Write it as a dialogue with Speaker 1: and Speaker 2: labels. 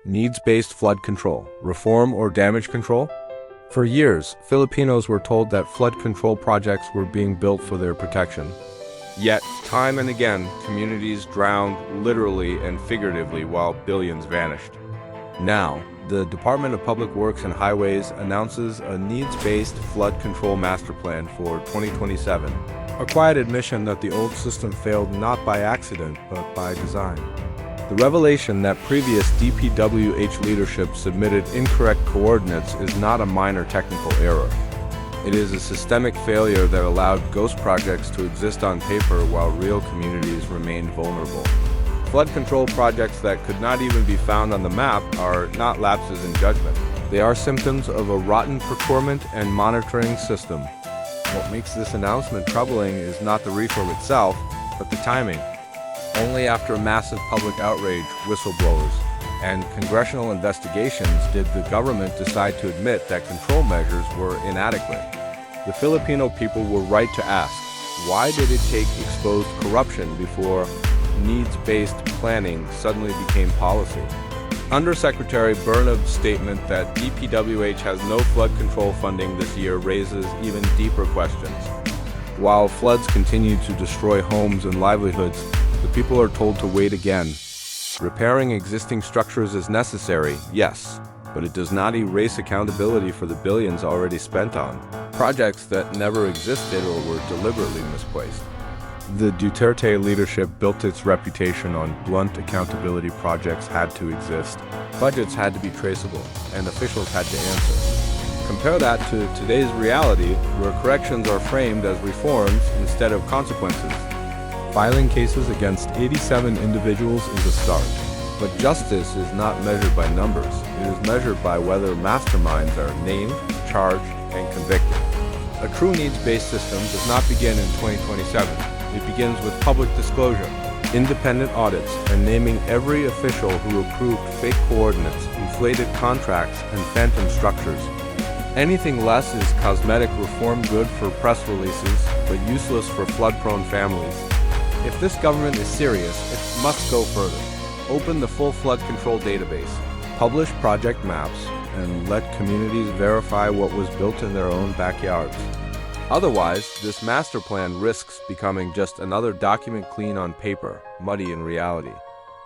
Speaker 1: Needs-based flood control, reform or damage control? For years, Filipinos were told that flood control projects were being built for their protection. Yet, time and again, communities drowned literally and figuratively while billions vanished. Now, the Department of Public Works and Highways announces a needs-based flood control master plan for 2027. A quiet admission that the old system failed not by accident, but by design. The revelation that previous DPWH leadership submitted incorrect coordinates is not a minor technical error. It is a systemic failure that allowed ghost projects to exist on paper while real communities remained vulnerable. Flood control projects that could not even be found on the map are not lapses in judgment. They are symptoms of a rotten procurement and monitoring system. What makes this announcement troubling is not the reform itself, but the timing. Only after massive public outrage, whistleblowers, and congressional investigations did the government decide to admit that control measures were inadequate. The Filipino people were right to ask, why did it take exposed corruption before needs-based planning suddenly became policy? Undersecretary Bernab's statement that DPWH has no flood control funding this year raises even deeper questions. While floods continue to destroy homes and livelihoods, the people are told to wait again. Repairing existing structures is necessary, yes, but it does not erase accountability for the billions already spent on projects that never existed or were deliberately misplaced. The Duterte leadership built its reputation on blunt accountability. Projects had to exist, budgets had to be traceable, and officials had to answer. Compare that to today's reality, where corrections are framed as reforms instead of consequences. Filing cases against 87 individuals is a start, but justice is not measured by numbers. It is measured by whether masterminds are named, charged, and convicted. A true needs-based system does not begin in 2027. It begins with public disclosure, independent audits, and naming every official who approved fake coordinates, inflated contracts, and phantom structures. Anything less is cosmetic reform good for press releases, but useless for flood-prone families. If this government is serious, it must go further. Open the full flood control database, publish project maps, and let communities verify what was built in their own backyards. Otherwise, this master plan risks becoming just another document clean on paper, muddy in reality.